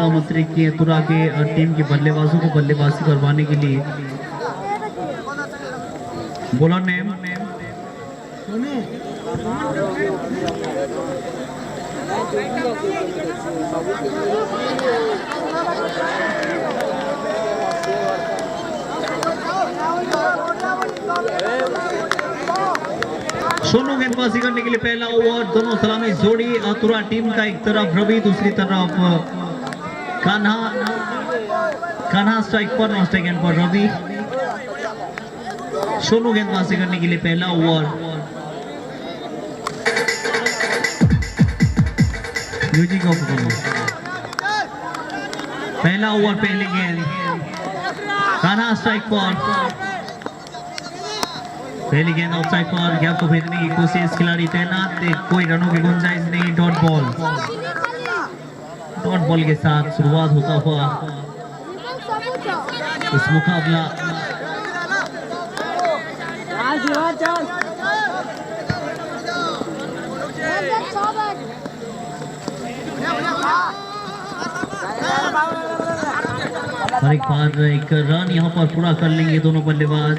मंत्री की तुरा के टीम के बल्लेबाजों को बल्लेबाजी करवाने के लिए बोला नेम सोनू गेंदबाजी करने के लिए पहला ओवर। दोनों सलामी जोड़ी तुरा टीम का, एक तरफ रवि दूसरी तरफ कान्हा स्ट्राइक पर, नॉन स्ट्राइक एंड पर रवि। सोनू गेंदबाजी करने के लिए पहला ओवर। म्यूजिक ऑफ पहला ओवर, पहली गेंद कान्हा स्ट्राइक पर, पहली गेंद ऑफसाइड पर, गैप को भेजने की कोशिश, खिलाड़ी तैनात, कोई रनों की गुंजाइश नहीं। डॉट बॉल के साथ शुरुआत होता हुआ इस मुकाबला। और एक बार एक रन यहां पर पूरा कर लेंगे दोनों बल्लेबाज।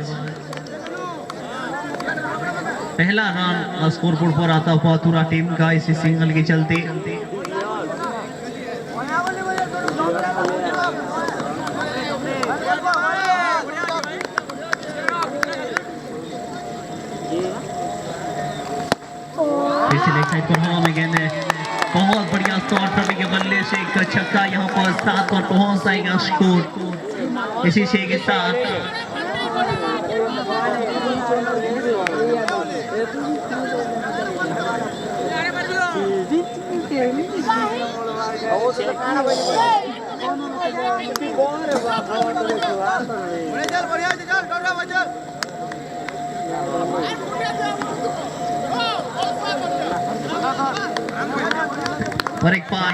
पहला रन स्कोर बोर्ड पर आता हुआ तुरा टीम का इसी सिंगल के चलते। लेग साइड पर हवा में गेंद है, बहुत बढ़िया शॉट रवि के बल्ले से, एक छक्का यहां पर 7 पर पहुंच जाएगा स्कोर इसी 6 के साथ। और एक बार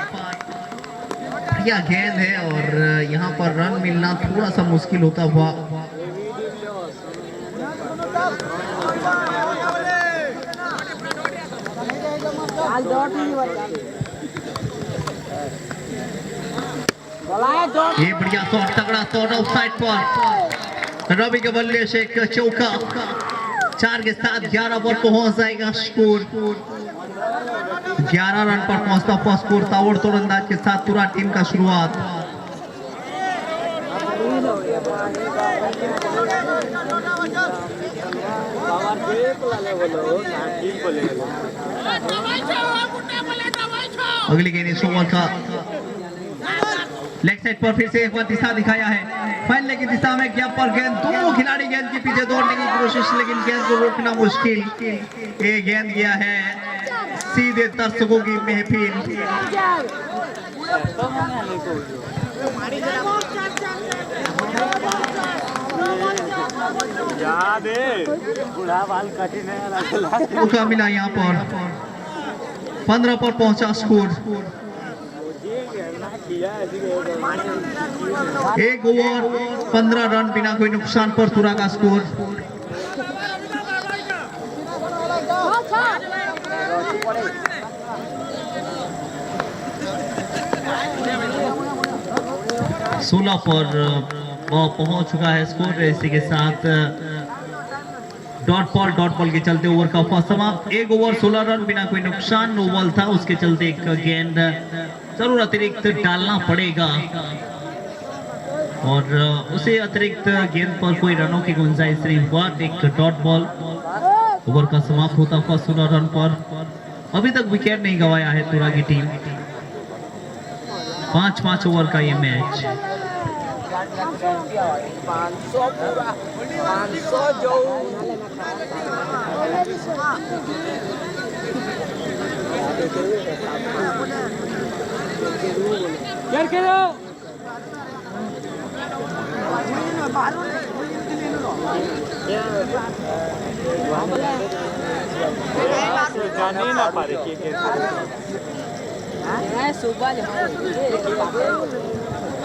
बढ़िया गेंद है और यहाँ पर रन मिलना थोड़ा सा मुश्किल होता हुआ। ये बढ़िया शॉट, तगड़ा शॉट ऑफसाइड पर, रवि के बल्ले से एक चौका। 4 के साथ 11 पर पहुंच जाएगा स्कोर। 11 रन पर पहुंचता हुआ स्कोर। ताबड़तोड़ अंदाज के साथ पूरा टीम का शुरुआत। अगली गेंद इस ओवर का लेग साइड पर फिर से एक बार दिशा दिखाया है, फैलने की दिशा में गैप पर गेंद, दोनों खिलाड़ी गेंद के पीछे दौड़ने की कोशिश, लेकिन गेंद को रोकना मुश्किल। ये गेंद गया है सीधे दर्शकों की महफिल। मौका मिला यहाँ पर, 15 पर पहुंचा स्कोर। एक ओवर 15 रन बिना कोई नुकसान पर तुरा का स्कोर। सोलह पर पहुंच चुका है स्कोर। इसी के साथ डॉट बॉल के चलते ओवर का फर्स्ट समाप्त। एक ओवर 16 रन बिना कोई नुकसान, नो बॉल था, उसके चलते एक गेंद जरूर अतिरिक्त डालना पड़ेगा और उसे अतिरिक्त गेंद पर कोई रनों की गुंजाइश नहीं हुआ। एक डॉट बॉल, ओवर का समाप्त होता हुआ 16 रन पर। अभी तक विकेट नहीं गंवाया है तुरा की टीम। 5 ओवर का ये मैच।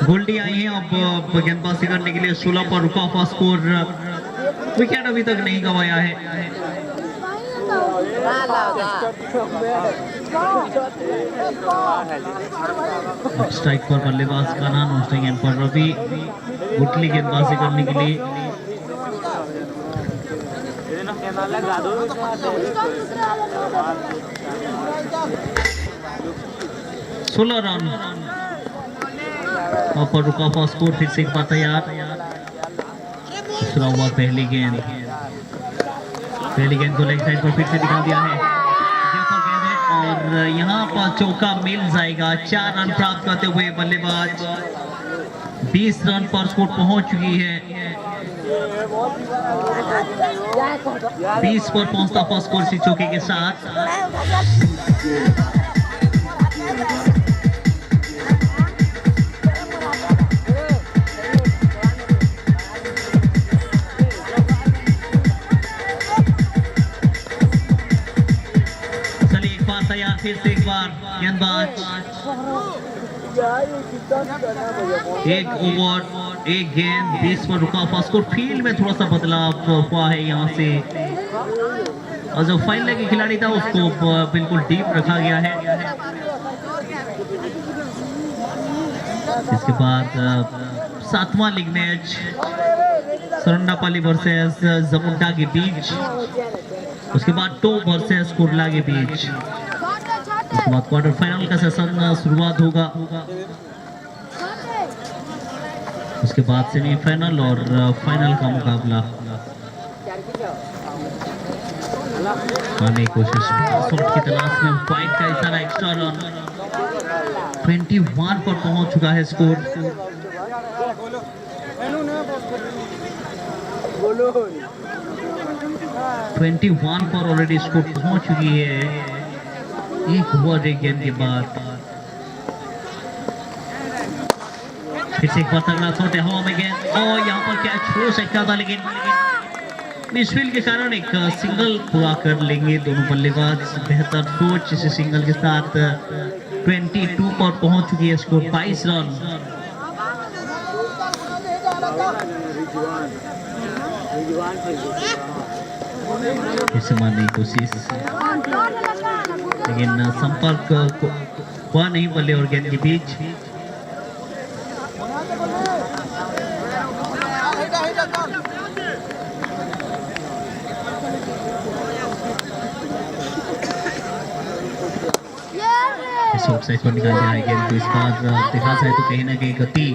गोल्डी आई है अब गेंदबाजी करने के लिए। 16 पर रुका हुआ स्कोर, विकेट अभी तक नहीं गंवाया है। स्ट्राइक पर बल्लेबाज कान्हा, नॉन गेंद पर रवि, गुटली गेंदबाजी करने के लिए 16 रन और रुका हुआ स्कोर फिर से एक बार तैयार। दूसरा ओवर पहली गेंद को लेग साइड पर फिर से दिखा दिया है और यहाँ पर चौका मिल जाएगा। 4 रन प्राप्त करते हुए बल्लेबाज 20 रन पर स्कोर पहुंच चुकी है। 20 पर पहुंचता हुआ स्कोर इसी चौके के साथ। चलिए एक बार तैयार, फिर से एक बार गेंदबाज। एक ओवर एक गेंद 20 पर रुका हुआ स्कोर। फील्ड में थोड़ा सा बदलाव हुआ है यहाँ से और जो फाइनल के खिलाड़ी था उसको बिल्कुल डीप रखा गया है। इसके बाद 7वां लीग मैच सरंडापल्ली वर्सेस जमुंडा के बीच, उसके बाद टॉप वर्सेस कुर्ला के बीच, उसके बाद क्वार्टर फाइनल का सेशन शुरुआत होगा, उसके बाद सेमीफाइनल और फाइनल का मुकाबला आने की कोशिश की तलाश में। पॉइंट का इशारा, एक्स्ट्रा रन 21 पर पहुंच चुका है स्कोर। बोलो 21 पर ऑलरेडी स्कोर पहुंच चुकी है। एक ओवर एक गेंद के बाद फिर से एक बार तगड़ा शॉट है हवा में गेंद और यहाँ पर कैच हो सकता था, लेकिन मिसफील्ड के कारण एक सिंगल पूरा कर लेंगे दोनों बल्लेबाज। बेहतर सोच इस सिंगल के साथ 22 पर पहुंच चुकी है स्कोर। 22 रन इसे मारने की कोशिश, लेकिन संपर्क हुआ नहीं बल्ले और गेंद के बीच। साइड पर निकाल दिया है गेंद को। इस बार देखा जाए तो कहीं ना कहीं गति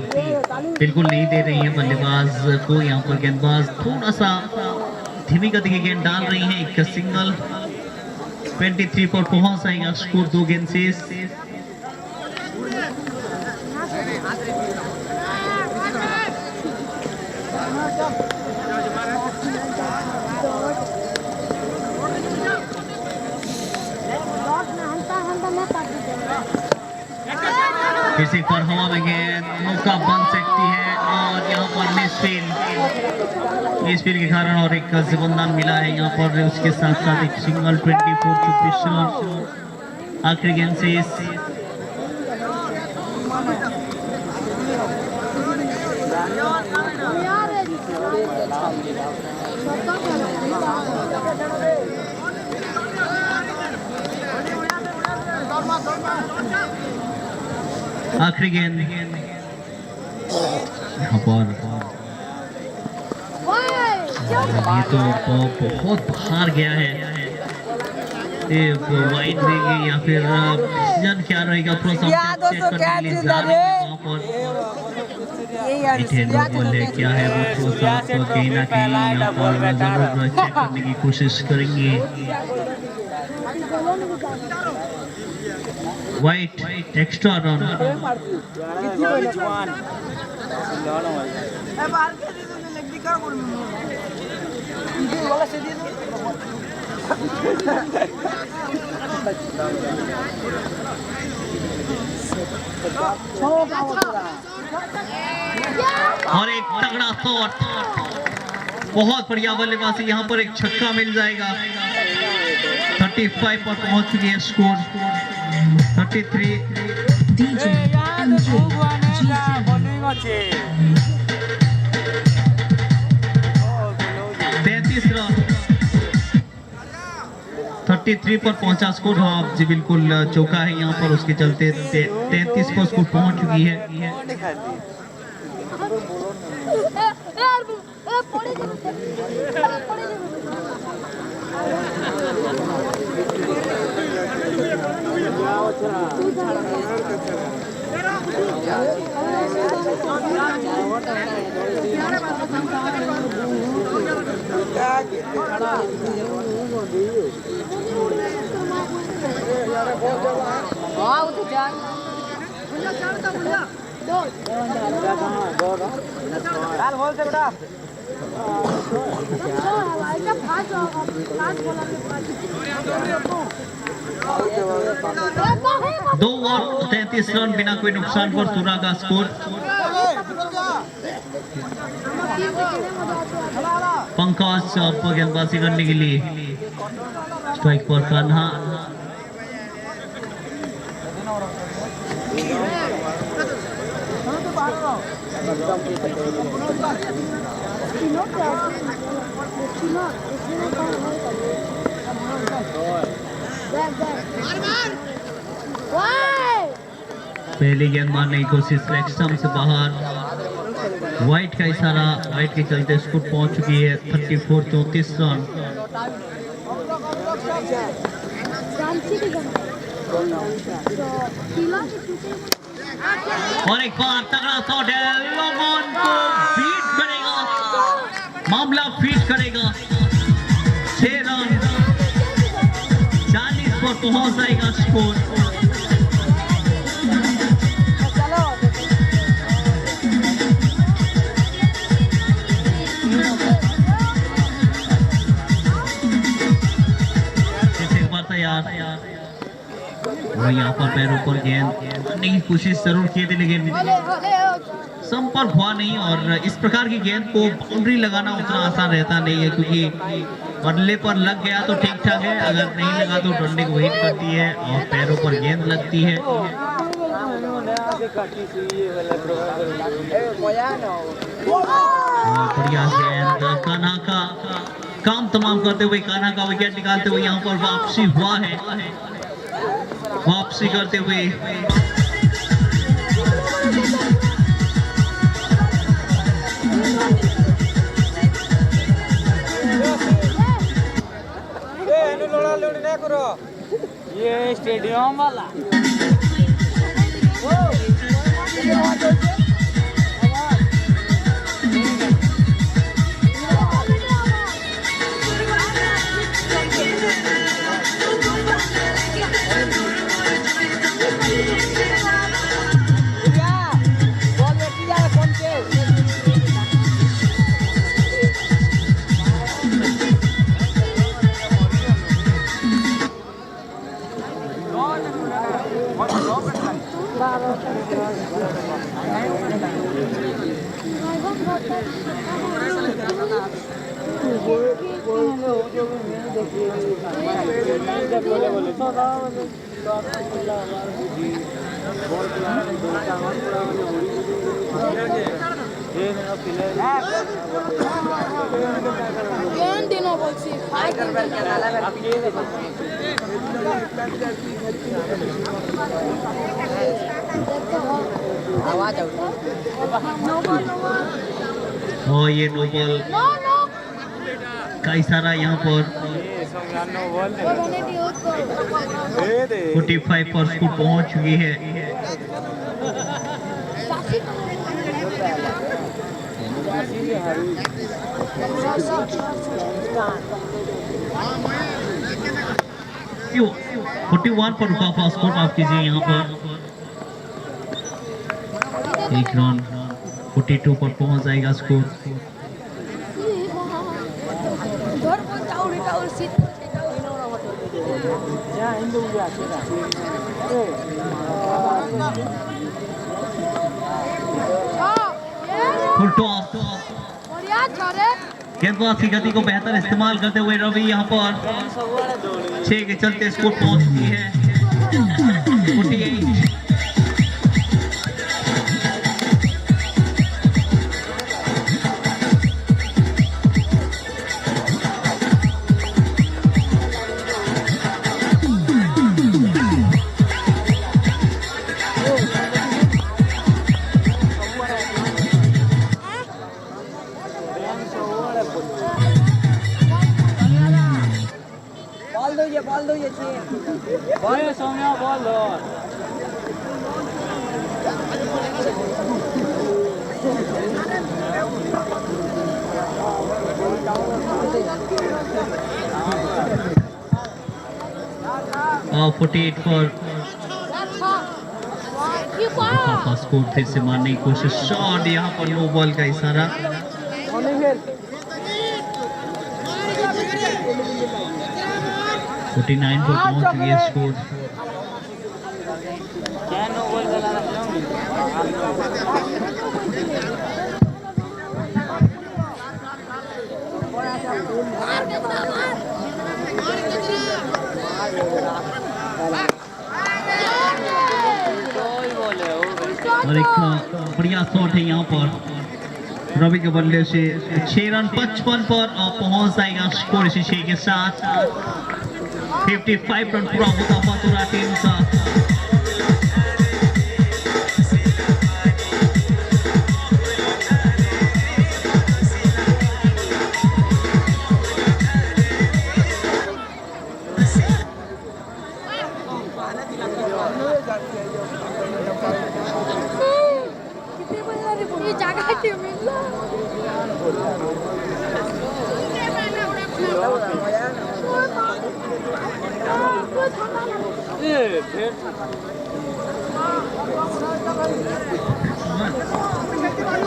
बिल्कुल नहीं दे रही है बल्लेबाज को। यहाँ पर गेंदबाज थोड़ा सा धीमी गति की गेंद डाल रही है। एक सिंगल 23 पर पहुंच जाएगा स्कोर 2 गेंद से। फिर से एक बार हवा में गेंद, मौका बन सकती है और यहाँ पर मिसफील्ड के कारण और एक जिबंदान मिला है यहाँ पर। उसके साथ साथ एक सिंगल 24 रन आखिरी गेंद से। आखिरी गेंद यहाँ पर ये तो बहुत बाहर गया है। ये वाइड देगी या फिर डिसीजन क्या रहेगा, थोड़ा सा चेक करने के लिए जा रहे हैं वहाँ पर। बोले क्या है वो थोड़ा सा कहीं ना कहीं यहाँ पर जरूर चेक करने की कोशिश करेंगे। White extra run. और एक तगड़ा शॉट, बहुत बढ़िया बल्लेबाजी। यहाँ पर एक छक्का मिल जाएगा। 35 पर पहुंच चुकी है स्कोर। 33 33 रन 43 पर पहुंचा स्कोर। हाँ जी बिल्कुल चौका है यहाँ पर, उसके चलते 33 पर स्कोर पहुंच चुकी है। दो और 33 रन बिना कोई नुकसान पर तुरा का स्कोर। पंकज अब गेंदबाजी करने के लिए स्ट्राइक पर कान्हा। पहली गेंद मारने की कोशिश, स्टंप से बाहर। वाइट का इशारा, वाइट के चलते स्कोर पहुंच चुकी है 34 रन। और एक बार तगड़ा शॉट है, लोगों को फीट करेगा, मामला फीट करेगा। 6 रन 40 पर पहुंच जाएगा स्कोर। और यहाँ पर पैरों पर गेंद नहीं कोशिश जरूर किए थे, लेकिन संपर्क हुआ नहीं। और इस प्रकार की गेंद को बाउंड्री लगाना उतना आसान रहता नहीं है, क्योंकि बल्ले पर लग गया तो ठीक ठाक है, अगर नहीं लगा तो डंडे को हिट करती है और पैरों पर गेंद लगती है। बढ़िया गेंद, कान्हा का काम तमाम करते हुए, कान्हा का विकेट निकालते हुए यहाँ पर वापसी हुआ है, वापसी करते हुए। ये स्टेडियम वाला और ये नो बॉल का इशारा यहाँ पर 45 पर स्कोर पहुंच चुकी है। क्यों 41 पर रुका हुआ स्कोर, माफ कीजिए। यहाँ पर 1 रन 42 पर पहुंच जाएगा स्कोर। फुल टॉस, गेंदबाज की गति को बेहतर इस्तेमाल करते हुए रवि यहाँ पर 6 के चलते स्कोर पहुंच चुकी है 48। ये सौम्या बॉल दो और 48 for पापा स्कोर फिर से मारने की कोशिश शॉट यहाँ पर नो बॉल का इशारा 49 पर पहुंच चुकी है स्कोर क्या नो बॉल चलाना चाहूंगी और एक बढ़िया शॉट है यहाँ पर रवि के बल्ले से 6 रन 55 पर पहुंच जाएगा स्कोर इसी 6 के साथ 55 रन पूरा होता हुआ पूरा टीम का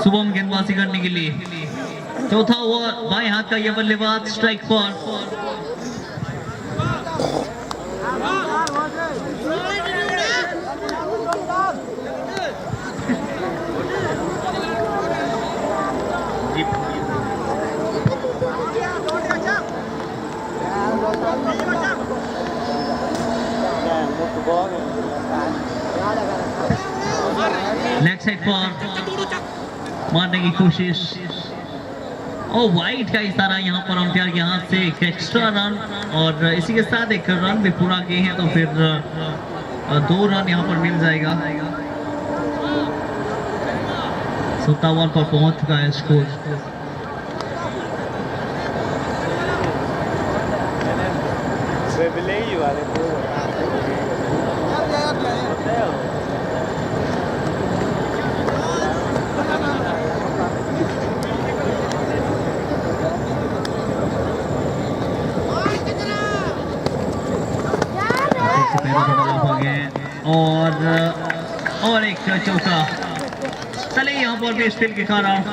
शुभम गेंदबाजी करने के लिए चौथा ओवर बाएं हाथ का यह बल्लेबाज स्ट्राइक पर लेग साइड पर मारने की कोशिश और वाइड का इशारा यहाँ पर अंपायर के हाथ से एक एक्स्ट्रा रन और इसी के साथ एक रन भी पूरा किए हैं तो फिर 2 रन यहाँ पर मिल जाएगा 57 पर पहुंच चुका है स्कोर और एक चौका चले यहाँ पर भी स्पिन के कारण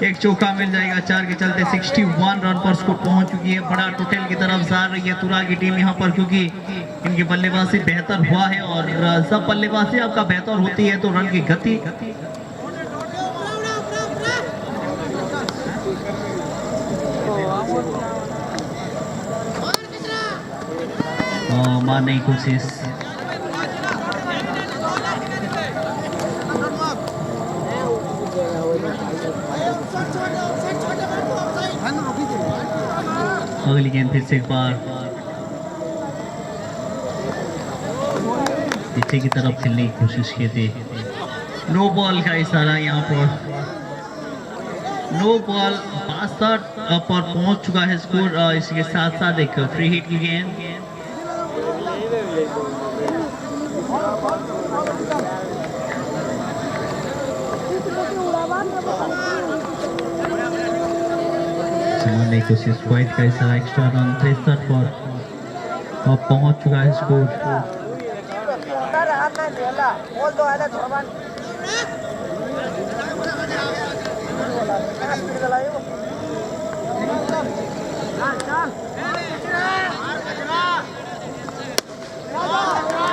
एक चौका मिल जाएगा 4 के चलते 61 रन पर स्कोर पहुंच चुकी है बड़ा टोटल की तरफ जा रही है तुरा की टीम यहाँ पर क्योंकि इनकी बल्लेबाजी बेहतर हुआ है और जब बल्लेबाजी आपका बेहतर होती है तो रन की गति मारने की कोशिश अगली गेंद फिर से एक बार पीछे की तरफ खेलने की कोशिश की थी नो बॉल का इशारा यहाँ पर नो बॉल 62 पर पहुंच चुका है स्कोर इसके साथ साथ एक फ्री हिट की गेंद कोशिश वाइड का इशारा एक्स्ट्रा रन 63 पर और पहुंच चुका है स्कोर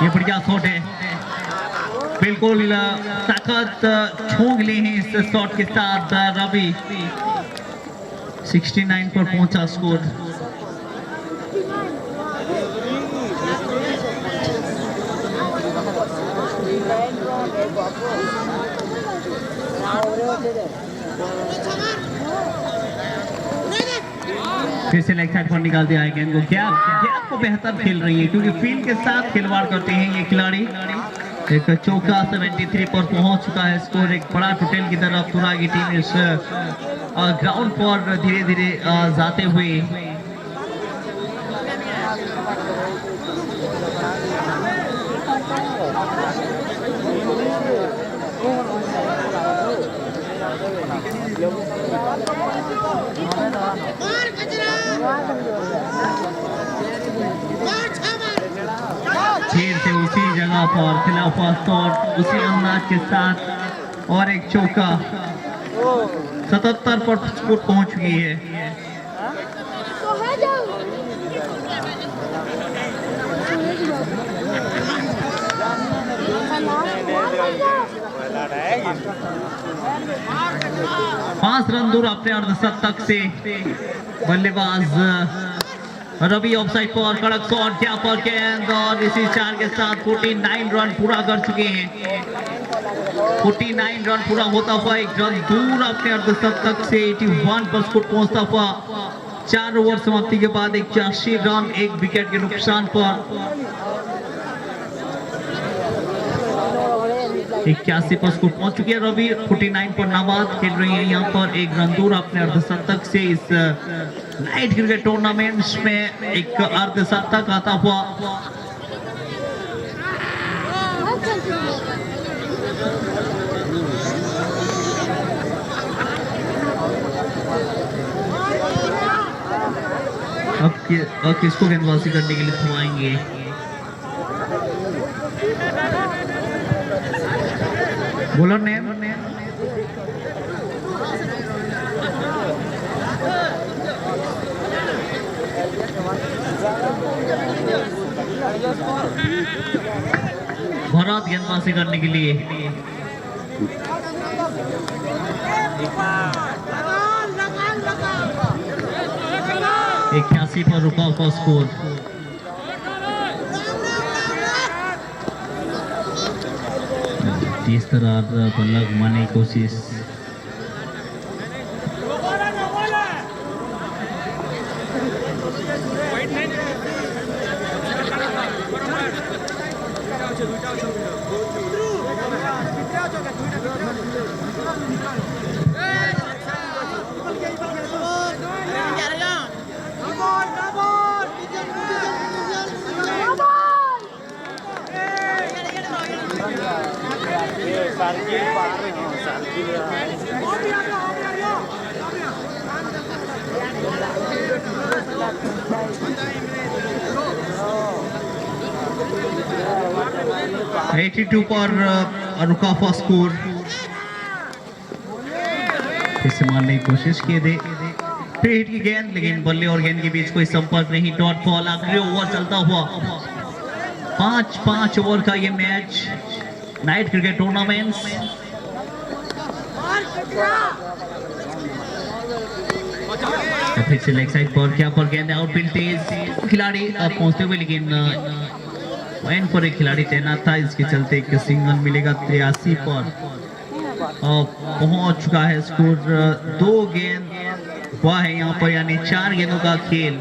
ये बढ़िया शॉट है बिल्कुल ताकत छोंक ली है इस शॉट के साथ रवि 69 पर पहुंचा स्कोर फिर से लेग साइड पर निकाल दिया है गेंद को गैप को बेहतर खेल रही है क्योंकि फील्ड के साथ खिलवाड़ करते हैं ये खिलाड़ी एक चौका 73 पर पहुंच चुका है स्कोर एक बड़ा टोटल की तरफ तुरा की टीम इस ग्राउंड पर धीरे धीरे जाते हुए पर खिलाफ और उसी अंदाज के साथ और एक चौका 77 पर स्कोर पहुंच गई है। पांच रन दूर अपने अर्धशतक से बल्लेबाज रवि ऑफसाइड पर कड़क शॉट क्या पर गेंद और इसी 4 के साथ 49 रन पूरा कर चुके हैं। 49 रन पूरा होता हुआ एक रन दूर अपने अर्धशतक से 81 पर स्कोर पहुंचता हुआ 4 ओवर समाप्ति के बाद 81 रन 1 विकेट के नुकसान पर 81 पर स्कोर पहुंच चुके हैं। रवि 49 पर नाबाद खेल रही है यहाँ पर एक रन दूर अपने अर्धशतक से। इस नाइट क्रिकेट टूर्नामेंट्स में एक अर्धशतक आता हुआ अब किसको गेंदबाजी करने के लिए थमाएंगे? बॉलर ने भरत गेंदबाजी करने के लिए इक्यासी पर रुका हुआ स्कोर। इस तरह बल्ला घुमाने की कोशिश (82) पर रुका हुआ स्कोर। इसे मारने की कोशिश किए थे हिट की गेंद, लेकिन बल्ले और गेंद के बीच कोई संपर्क नहीं। डॉट बॉल आखिरी ओवर चलता हुआ 5 ओवर का ये मैच नाइट क्रिकेट टूर्नामेंट्स। फिर से लेग साइड पर क्या पर गेंद आउटफील्ड तेज खिलाड़ी अब पहुंचते हुए, लेकिन लाइन पर एक खिलाड़ी तैनात था, इसके चलते एक सिंगल मिलेगा। 83 पर पहुंच चुका है स्कोर। 2 गेंद हुआ है यहाँ पर, यानी 4 गेंदों का खेल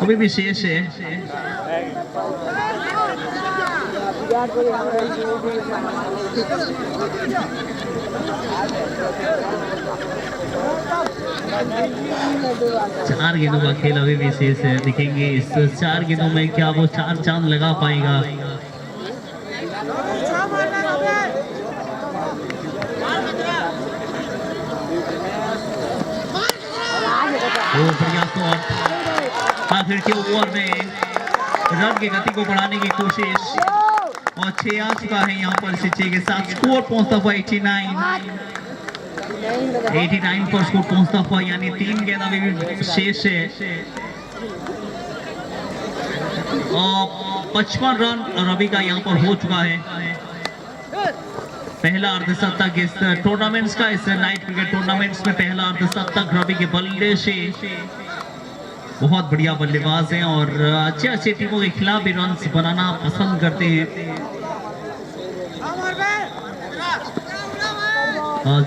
अभी भी शेष है। चार गेंदों का खेल अभी भी शेष है। दिखेंगे इस 4 गेंदों में क्या वो 4 चांद लगा पाएगा। बढ़िया शॉट आखिर के ओवर में रन की गति को बढ़ाने की कोशिश और 6 आ चुका है यहाँ पर। 6 के साथ स्कोर पहुंचता हुआ 89 पर स्कोर पहुंचता हुआ, यानी 3 गेंद अभी भी शेष है और 55 रन रवि का यहाँ पर हो चुका है। पहला अर्धशतक इस टूर्नामेंट्स का, इस नाइट क्रिकेट टूर्नामेंट्स में पहला अर्धशतक रवि के बल्ले से। बहुत बढ़िया बल्लेबाज हैं और अच्छे टीमों के खिलाफ भी रन बनाना पसंद करते हैं।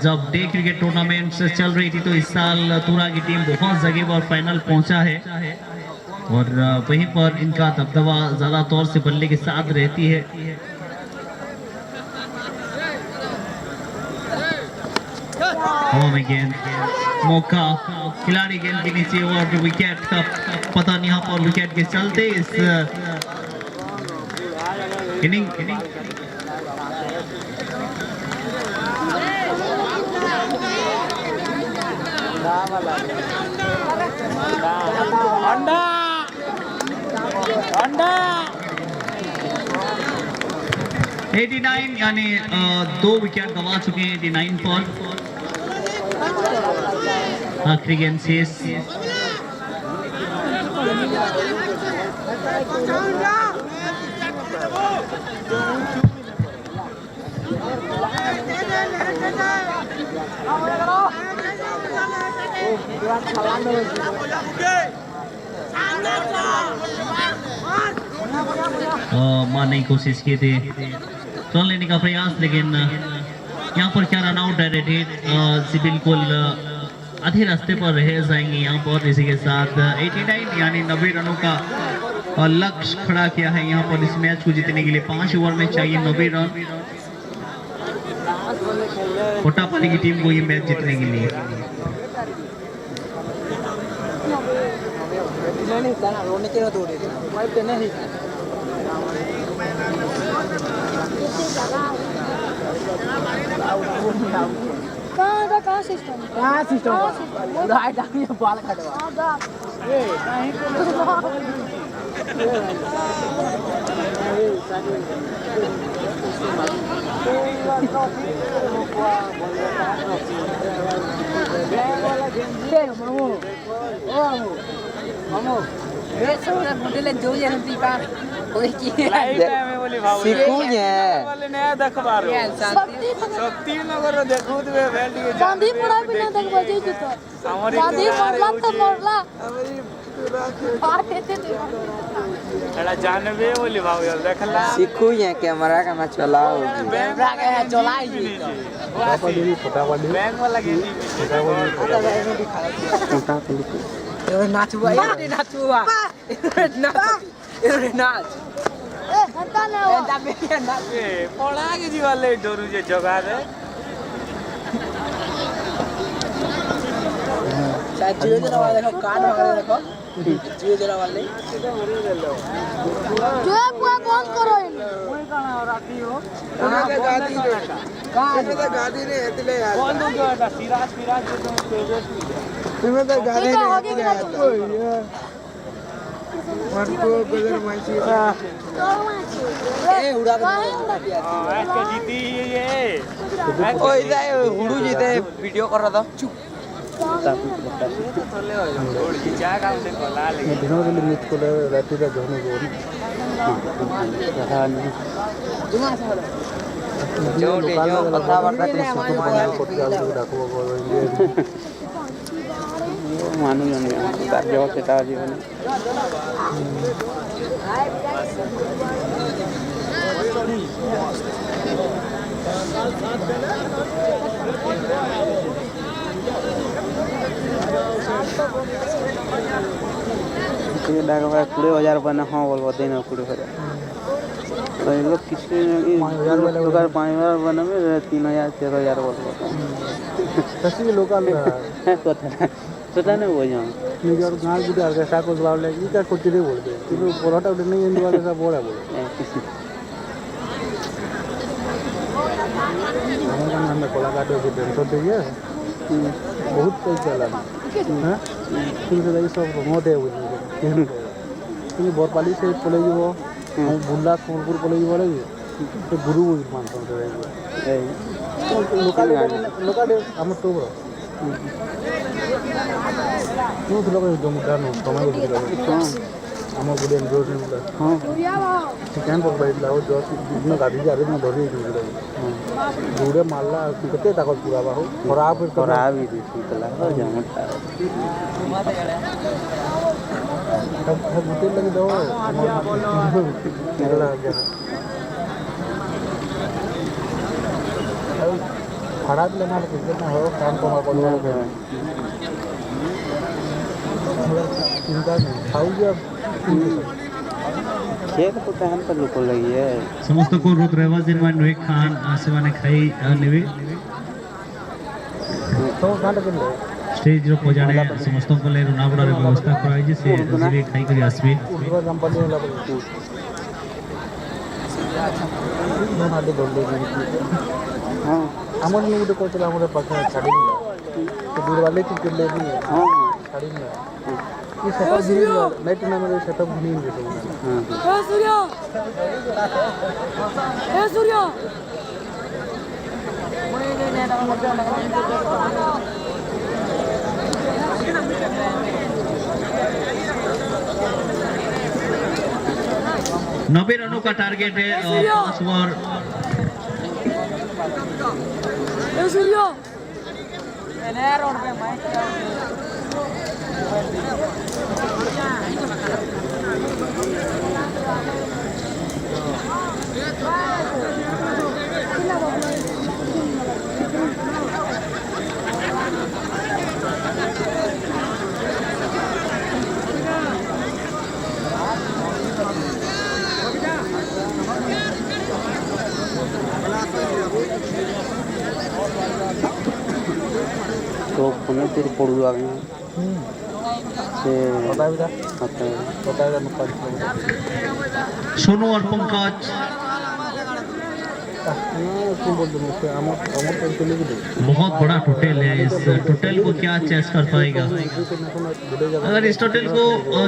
जब डे क्रिकेट टूर्नामेंट चल रही थी तो इस साल तुरा की टीम बहुत जगह पर फाइनल पहुंचा है और वहीं पर इनका दबदबा ज्यादा तौर से बल्ले के साथ रहती है। हवा में गेंद, मौका, खिलाड़ी गेंद के नीचे और विकेट का पता नहीं यहाँ पर विकेट के चलते इस इनिंग अंडा 89 यानी 2 विकेट गंवा चुके हैं 89 पर आखिरी गेंद शेष मारने की कोशिश किए थे रन लेने का प्रयास लेकिन यहाँ पर क्या रन आउट डायरेक्ट बिल्कुल आधे रास्ते पर रह जाएंगे यहाँ पर इसी के साथ 89 यानी 90 रनों का लक्ष्य खड़ा किया है यहाँ पर इस मैच को जीतने के लिए 5 ओवर में चाहिए 90 रन कोटापाली की टीम को ये मैच जीतने के लिए कहाँ सिस्टम राइट आगे बाल काटवा जानवे बोली भाव यार देखला सीखू ये कैमरा का मैं चलाओ कैमरा का चलाई बैंक वाला गेंदी नाचुआ नाचुआ नाच पड़ा के जी वाले डोरू जे जगह रे शायद जियो जरा वाले देखो कान वगैरह देखो जियो जरा वाले जो पूरा बंद करो कोई काना राती हो गाड़ी रे एतले यार बंद हो गया सिराज जो तुम तेजस्वी तुम्हें तो गाड़ी ठीक है, होगी कि ना तुम? मरको गजर माइसी ए उड़ा हां ऐसे जीती ये ओए जाए हुडू जीते वीडियो कर रहा था चुप जा काम से कोला ले दिनों के लिए मिस को रात का जोने को जो पता पड़ता है मानू कार्य सेटा जीवन ये डाका 20,000 बना हां बोल देना 20,000 तो ये लोग किसी लोग 5,000 बना में 3,000 4,000 बोल कसी लोकल पता नहीं वो जान निजर गांव गुटे आर्केस्ट्रा को लावले ई का कोटिरे बोलते किंतु परोटा उठे नहीं इंदु वाले सब बोला बोले हमें कलाकार जो टेंशन दिए बहुत पैसा लगा हां फिर से ये सब मोटे हो गए तुम बोरपाली से पले जीवो बुल्ला सोनपुर पले जीवो रे तो गुरु मान समझ रहे हैं लोकल हम तो बरो तू तो लोग जमुदा नो समय बोल हम गुडे रोड में बोला हां चिकन पर बैठ लाओ जो दिन गाड़ी जा रहे में धरी गुडे गुडे मारला किते ताको पूरा बाहो खराब ही थी कला हो जमुदा सब गुटे लगे दो निकला गया खराब लेना कितना हो काम कमा पड़ना चिंता नहीं खाऊ गया खेत को तहन पर लुको लगी है समस्त को रुक रहवा जिनवान रोहित खान आसेवाने खाई नेवे तो कांड कर ले स्टेज रो पजाने समस्तों को ले रुनागुड़ा रे व्यवस्था कराई जे से जिबे खाई करी आसबे उसको कंपनी वाला बोल ना ना दे बोल हां हमन लोग को चला हमारे पास छाड़ी तो दूर वाले की कर ले भी हां छाड़ी ना ये सेटअप भी नाइट टूर्नामेंट में सेटअप भी नहीं सब हां सूर्य नब्बे रनों का टारगेट है और 5 ओवर। तो पुणे तेरे पड़ू आ गए से बताइए सोनू और पंकज बहुत बड़ा टोटल है। इस टोटल को क्या चेस कर पाएगा? अगर इस टोटल को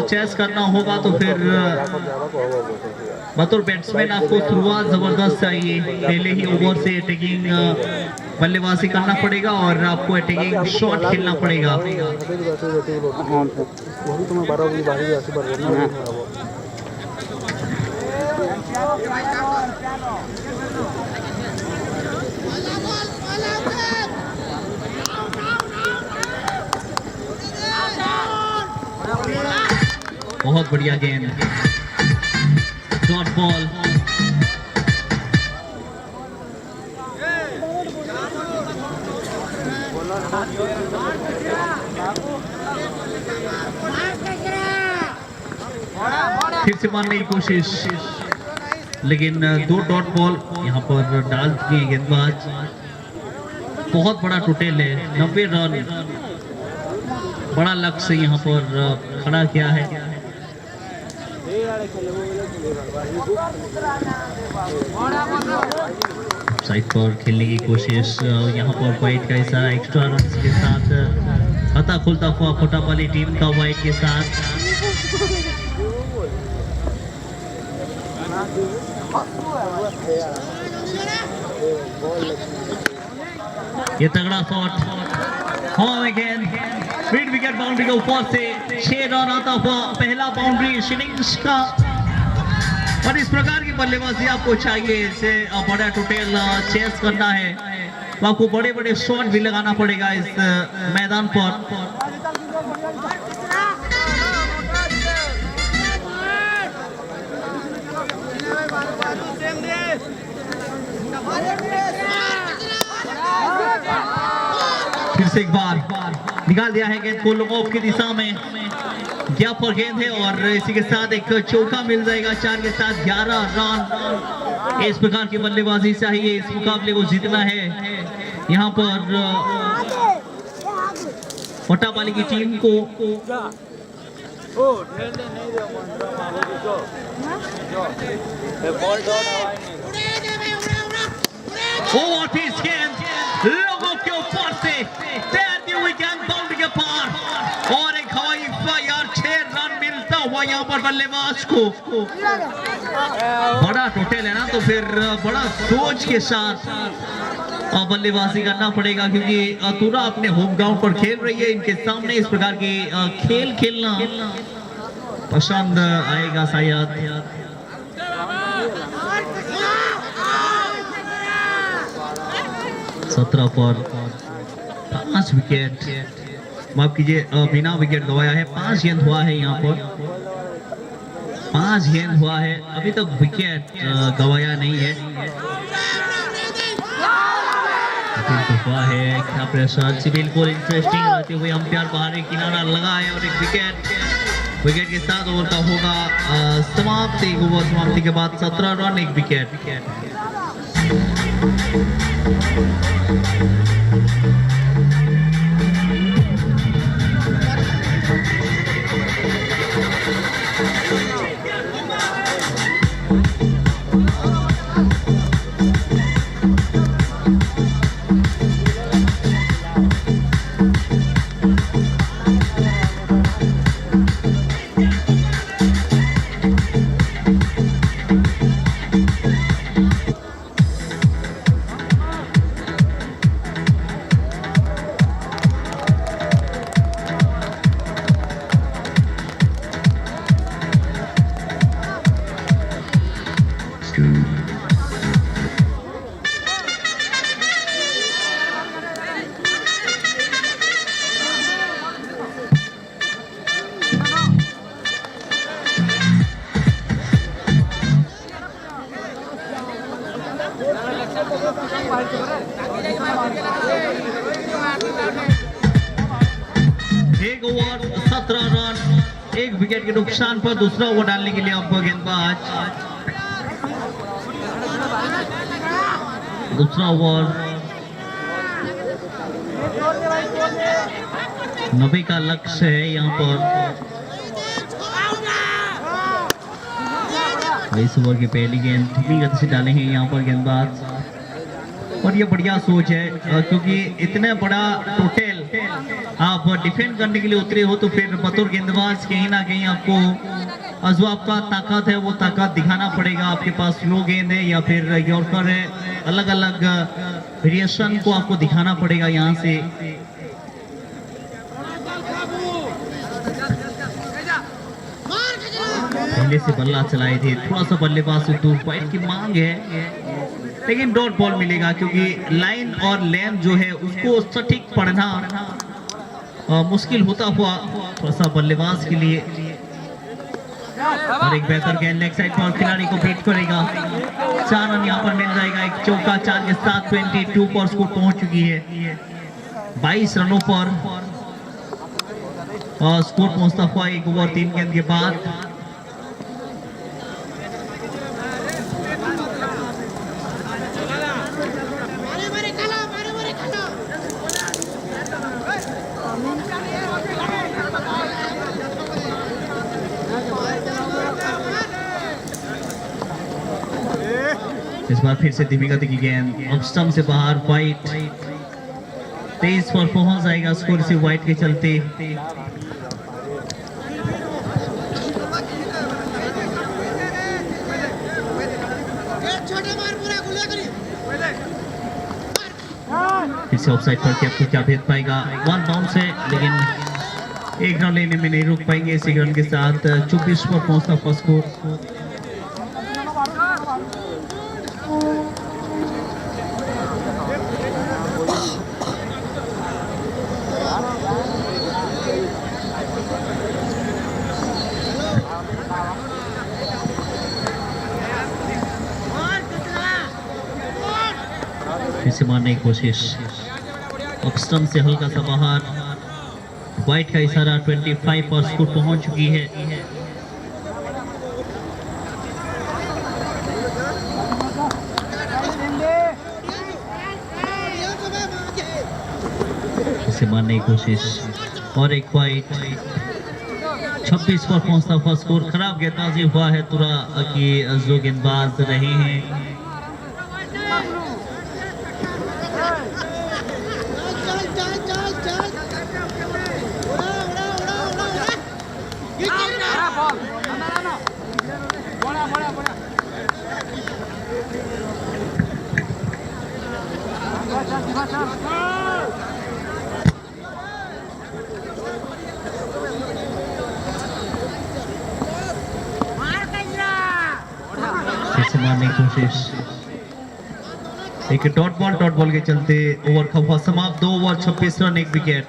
चेस करना होगा तो फिर बतौर बैट्समैन आपको शुरुआत जबरदस्त चाहिए। पहले ही ओवर से अटैकिंग बल्लेबाजी करना पड़ेगा और आपको अटैकिंग शॉट खेलना पड़ेगा। बहुत बढ़िया गेंद, डॉट बॉल। फिर से मारने की कोशिश, लेकिन 2 डॉट बॉल यहाँ पर डाल दिए गेंदबाज। बहुत बड़ा टोटल है, 90 रन बड़ा लक्ष्य यहाँ पर खड़ा किया है। साइड पर खेलने की कोशिश, यहाँ पर वाइट का इशारा एक्स्ट्रा रन के साथ खाता खुलता हुआ कोटापाली टीम का वाइट के साथ। ये तगड़ा शॉट, मिड विकेट बाउंड्री के ऊपर से 6 रन आता हुआ पहला बाउंड्री इनिंग्स का। और इस प्रकार की बल्लेबाजी आपको चाहिए, इसे बड़ा टोटल चेस करना है तो आपको बड़े बड़े शॉट भी लगाना पड़ेगा इस मैदान पर। फिर से एक बार निकाल दिया है गेंद को लॉन्ग की दिशा में। गैप पर गेंद है और इसी के साथ एक चौका मिल जाएगा। 4 के साथ 11 रन। इस प्रकार की बल्लेबाजी चाहिए, इस मुकाबले को जीतना है। यहाँ पर कोटापाली की टीम को लोगों के ऊपर से तैरती हुई गेंद बाउंड्री के पार और एक हवाई फायर। 6 रन मिलता हुआ यहाँ पर बल्लेबाज को। बड़ा टोटल है ना, तो फिर बड़ा सोच के साथ बल्लेबाजी करना पड़ेगा, क्योंकि तुरा अपने होम ग्राउंड पर खेल रही है। इनके सामने इस प्रकार के खेल खेलना पसंद आएगा शायद। सत्रह पर 5 विकेट, माफ कीजिए बिना विकेट गवाया है। 5 गेंद हुआ है यहाँ पर, 5 गेंद हुआ है, अभी तक विकेट गवाया नहीं है। हुआ है क्या प्रेशर से बिल्कुल इंटरेस्टिंग रहते हुए अंपायर बाहरी किनारा लगा है और एक विकेट के साथ ओवर का होगा समाप्ति। ओवर समाप्ति के बाद 17 रन 1 विकेट। 17 रन, 1 विकेट के नुकसान पर दूसरा ओवर डालने के लिए आपको गेंदबाज। दूसरा ओवर 90 का लक्ष्य है यहाँ पर। इस ओवर की पहली गेंद धीमी गति से डाले हैं यहाँ पर गेंदबाज, और ये बढ़िया सोच है क्योंकि इतना बड़ा टोटल आप डिफेंड करने के लिए उतरे हो तो फिर बतौर गेंदबाज कहीं ना कहीं आपको जो आपका ताकत है वो ताकत दिखाना पड़ेगा। आपके पास स्लो गेंद है या फिर यॉर्कर है, अलग अलग वेरिएशन को आपको दिखाना पड़ेगा यहाँ से। पहले से बल्ला चलाए थे, थोड़ा सा बल्लेबाज से दूर पॉइंट की मांग है, लेकिन डॉट बॉल मिलेगा क्योंकि लाइन और लेंथ जो है उसको सटीक पढ़ना मुश्किल होता हुआ थोड़ा सा बल्लेबाज के लिए। और एक बेहतर गेंद लेग साइड पर खिलाड़ी को बीट करेगा। 4 रन यहाँ पर मिल जाएगा। एक चौका 4 के साथ 22 पर स्कोर पहुंच चुकी है। 22 रनों पर स्कोर पहुंचता हुआ 1 ओवर 3 गेंद के बाद। इस बार फिर से धीमी गति की गेंद ऑफ स्टंप से बाहर, वाइट 23 पर पहुंच जाएगा स्कोर से वाइट के चलते। फिर से ऑफसाइड पर कैप को क्या भेज पाएगा। 1 बाउंस है लेकिन 1 रन लेने में नहीं रुक पाएंगे। इसी रन के साथ 24 पर पहुंचता फर्स्ट स्कोर। फिर से मारने की कोशिश, ऑफ स्टंप से हल्का सा बाहर, वाइट का इशारा। 25 पर स्कोर पहुंच चुकी है। इसे मारने की कोशिश और एक वाइट। 26 पर पहुंचता फर्स्ट स्कोर। खराब गेंदबाजी हुआ है तुरा की जो गेंदबाज रहे हैं। मारने की कोशिश, एक डॉट बॉल के चलते ओवर का हुआ समाप्त। 2 ओवर 26 रन 1 विकेट।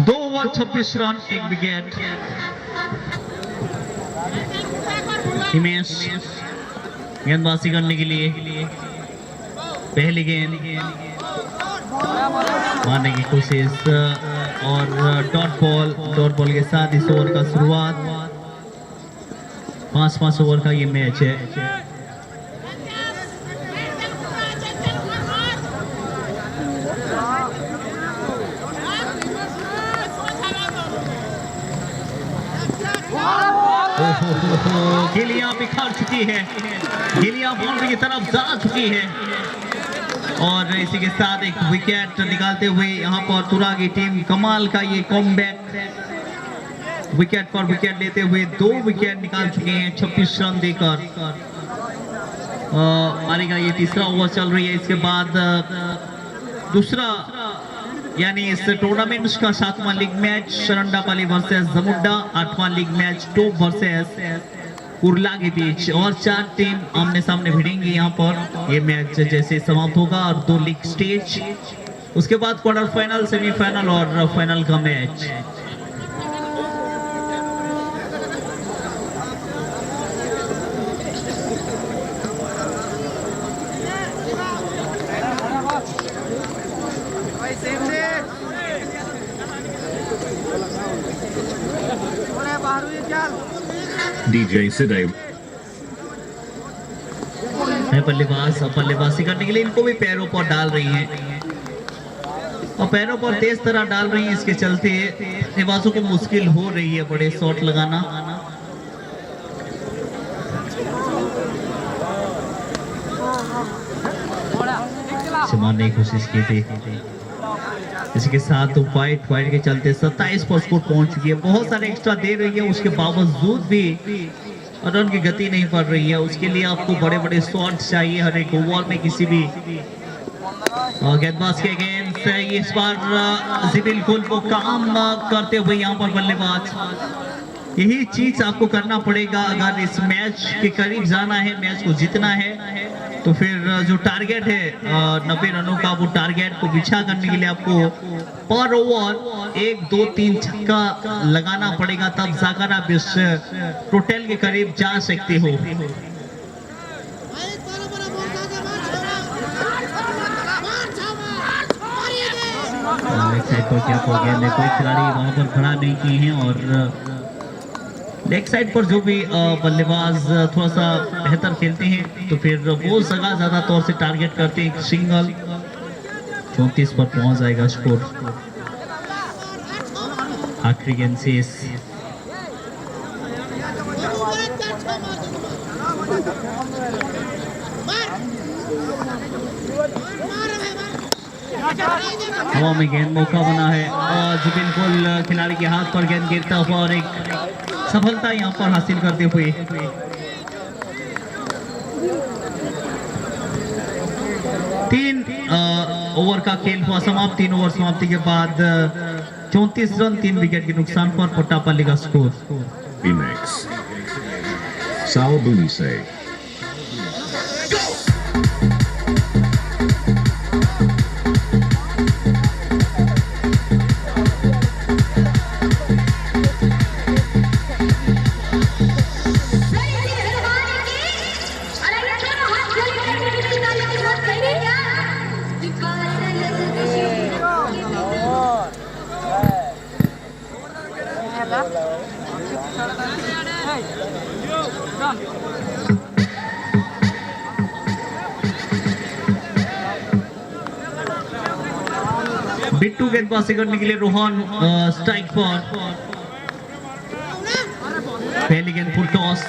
दो ओवर 26 रन 1 विकेट। हिमेश गेंदबाजी करने के लिए पहली गेंद मारने की कोशिश और डॉट बॉल के साथ इस ओवर का शुरुआत। 5 ओवर का ये मैच है। गिलियां बिखर चुकी है, गिलियां बाउंड्री की तरफ जा चुकी है और इसी के साथ एक विकेट निकालते हुए यहाँ पर तुरा की टीम कमाल का ये कमबैक विकेट पर विकेट लेते हुए 2 विकेट निकाल चुके हैं 26 रन देकर। मारेगा ये तीसरा ओवर चल रही है। इसके बाद दूसरा यानी इस टूर्नामेंट का 7वां league match Sharandapali versus Jamunda, 8वां league match top versus Kurla के बीच और 4 टीम आमने सामने भिड़ेंगी यहाँ पर। ये मैच जैसे समाप्त होगा और 2 लीग स्टेज, उसके बाद क्वार्टर फाइनल, सेमीफाइनल और फाइनल का मैच। DJ Sidhu. बल्लेबाजी करने के लिए इनको भी पैरों पर डाल रही हैं और पैरों पर तेज तरह डाल रही हैं। इसके चलते बल्लेबाजों को मुश्किल हो रही है बड़े शॉट लगाना। मारने की कोशिश की थी। इसके साथ वाइट के चलते 27 पर स्कोर पहुंच चुकी है। बहुत सारे एक्स्ट्रा दे रही है, उसके बावजूद भी रन की गति नहीं पड़ रही है। उसके लिए आपको बड़े बड़े शॉट चाहिए हर एक ओवर में। किसी भी गेंदबाज के अगेंस्ट इस बार जी बिल्कुल वो काम करते हुए यहाँ पर बल्लेबाज। यही चीज आपको करना पड़ेगा अगर इस मैच के करीब जाना है, मैच को जीतना है। तो फिर जो टारगेट है 90 रनों का, वो टारगेट को पीछा करने के लिए आपको पर ओवर 1, 2, 3 छक्का लगाना पड़ेगा, तब जाकर आप इस टोटल के करीब जा सकते हो। कोई खिलाड़ी वहां पर खड़ा नहीं किए हैं और लेग साइड पर जो भी बल्लेबाज थोड़ा सा बेहतर खेलते हैं तो फिर वो जगह ज्यादा तौर से टारगेट करते हैं। सिंगल 34 पर पहुंच जाएगा स्कोर। आखिरी गेंद से हवा में गेंद मौका बना है और जो बिल्कुल खिलाड़ी के हाथ पर गेंद गिरता हुआ और एक सफलता यहां पर हासिल करते हुए। 3 ओवर का खेल हुआ समाप्त। 3 ओवर समाप्ति के बाद 34 रन 3 विकेट के नुकसान पर पोट्टापल्ली का score. Phoenix. Sal Bunise. Bittu गेंदबाजी करने के लिए रोहन स्ट्राइक पर। पहली गेंद फुल टॉस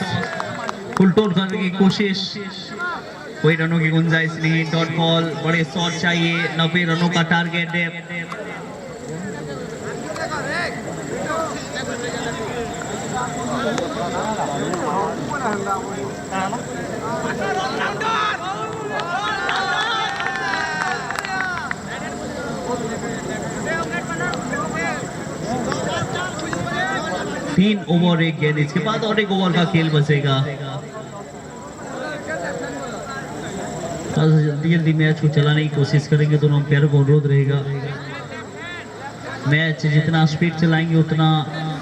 करने की कोशिश, कोई रनों की गुंजाइश नहीं। डॉट बॉल, बड़े शॉट चाहिए। 90 रनों का टारगेट है। तीन ओवर 1 गेंद, इसके बाद और 1 ओवर का खेल बचेगा। जल्दी मैच को चलाने की कोशिश करेंगे, दोनों अंपायर को अनुरोध रहेगा मैच जितना स्पीड चलाएंगे उतना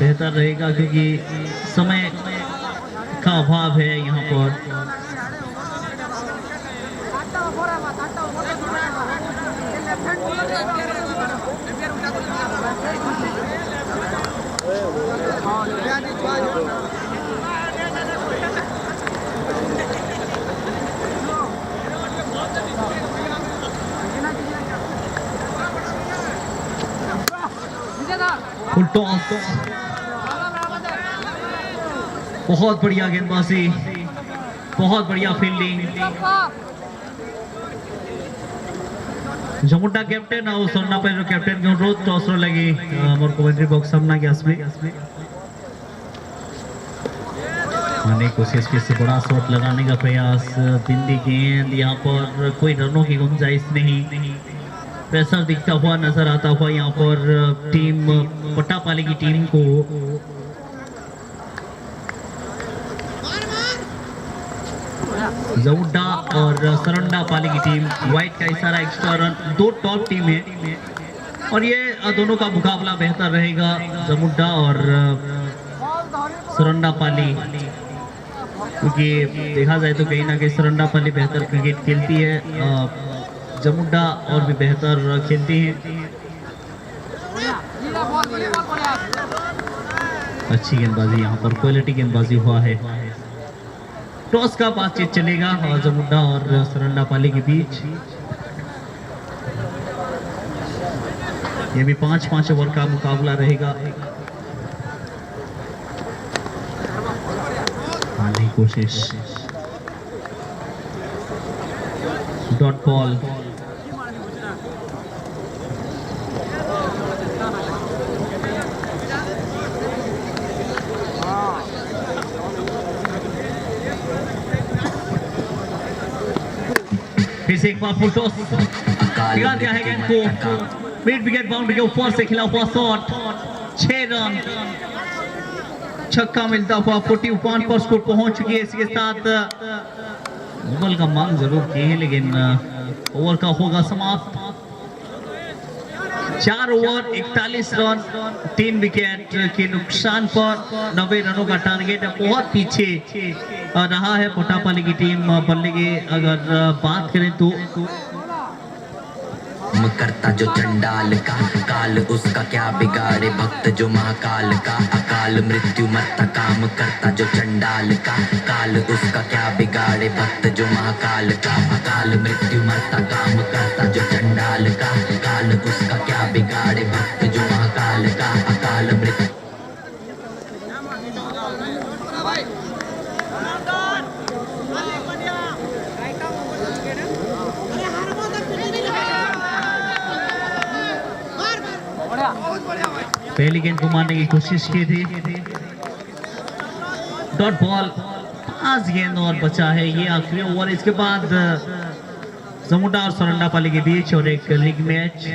बेहतर रहेगा, क्योंकि समय का अभाव है यहाँ पर। फुल टॉस, बहुत बढ़िया गेंदबाजी, बहुत बढ़िया फील्डिंग। जमुना कैप्टन और सोना पर कैप्टन के अनुरोध टॉस लगी मोर कमेंट्री बॉक्स सामना के आसमे आने कोशिश फिर से बड़ा शॉट लगाने का प्रयास, बिंदी गेंद, यहाँ पर कोई रनों की गुंजाइश नहीं। प्रेशर दिखता हुआ नजर आता हुआ यहाँ पर टीम पट्टापाली की टीम को। जमुड्डा और सरंडा पाली की टीम, व्हाइट का इशारा, एक्स्ट्रा रन, दो टॉप टीम है और ये दोनों का मुकाबला बेहतर रहेगा, जमुड्डा और सरंडा पाली, क्योंकि देखा जाए तो कहीं ना कहीं सरंडा पाली बेहतर क्रिकेट खेलती है, जमुड्डा और भी बेहतर खेलती है। अच्छी गेंदबाजी यहाँ पर, क्वालिटी गेंदबाजी हुआ है। टॉस का बातचीत चलेगा जमुड्डा और सरंडा पाली के बीच। ये भी 5-5 ओवर का मुकाबला रहेगा। आने की कोशिश, डॉट बॉल, फिर से एक बार फुल टॉस, बिगाड़ दिया है गेंद को, मिड विकेट बाउंड्री के ऊपर से खिला हुआ शॉट, 6 रन, छक्का मिलता हुआ 41 पर स्कोर पहुंच चुकी है। इसके साथ ओवर का मांग जरूर की है, लेकिन ओवर का होगा समाप्त। 4 ओवर 41 रन, 3 विकेट के नुकसान पर 90 रनों का टारगेट है। बहुत पीछे रहा है पट्टापाली की टीम। बल्ले की अगर बात करें तो करता जो चंडाल का काल, उसका क्या बिगाड़े भक्त जो महाकाल का। अकाल मृत्यु मरता काम करता जो चंडाल का काल, उसका क्या बिगाड़े भक्त जो महाकाल का। अकाल मृत्यु मरता काम करता जो चंडाल का काल, उसका क्या बिगाड़े भक्त जो महाकाल का। अकाल मृत्यु पहली गेंद को मारने की कोशिश की थी, डॉट बॉल, 5 गेंद और बचा है, ये आखिरी ओवर। इसके बाद जमुड्डा और सरंडा पाली के बीच और एक लीग मैच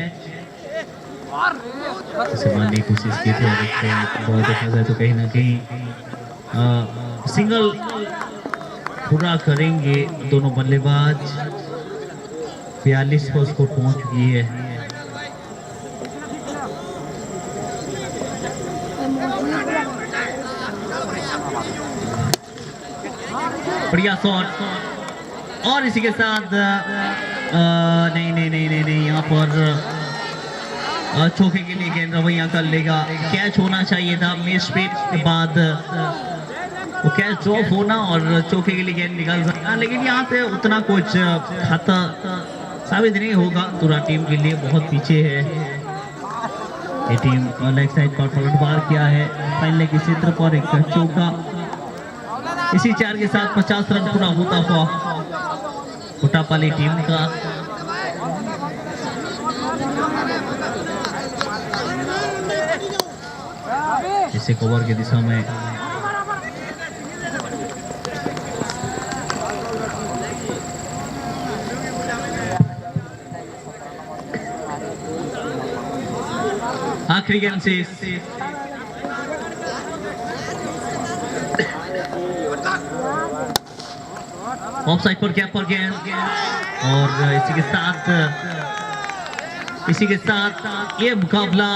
इसे मारने की कोशिश की थी और देखा जाए तो कहीं ना कहीं सिंगल पूरा करेंगे दोनों बल्लेबाज। 42 पर स्कोर पहुंच चुकी है। बढ़िया शॉट और इसी के साथ नहीं यहाँ पर चौके के लिए गेंद रवैया कर लेगा। कैच होना चाहिए था, मिस पिच के बाद वो कैच ड्रॉप होना और चौके के लिए गेंद निकल सकता, लेकिन यहाँ से उतना कुछ खाता साबित नहीं होगा। पूरा टीम के लिए बहुत पीछे है ये टीम। लेग साइड पर पलटवार किया है, पहले के क्षेत्र पर एक चौका। इसी 4 के साथ 50 रन पूरा होता हुआ पट्टापाली टीम का। इसे कवर की दिशा में आखिरी गेंद से ऑफसाइड पर क्या पर गेंद और इसी के साथ ये मुकाबला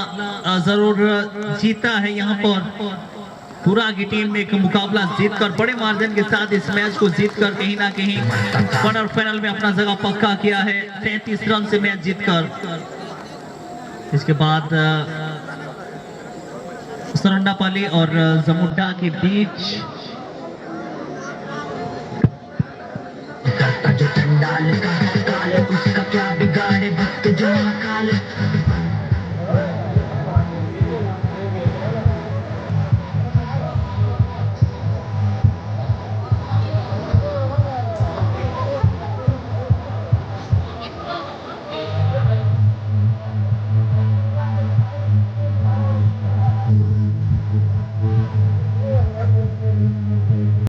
जरूर जीता है। यहाँ पर पूरा की टीम ने एक मुकाबला जीतकर बड़े मार्जिन के साथ इस मैच को जीतकर कहीं ना कहीं क्वार्टर फाइनल में अपना जगह पक्का किया है। 33 रन से मैच जीतकर इसके बाद सरंडा पाली और जमुड्डा के बीच करता जो चंडाल का काल, उसका क्या बिगाड़े भक्त जो महाकाल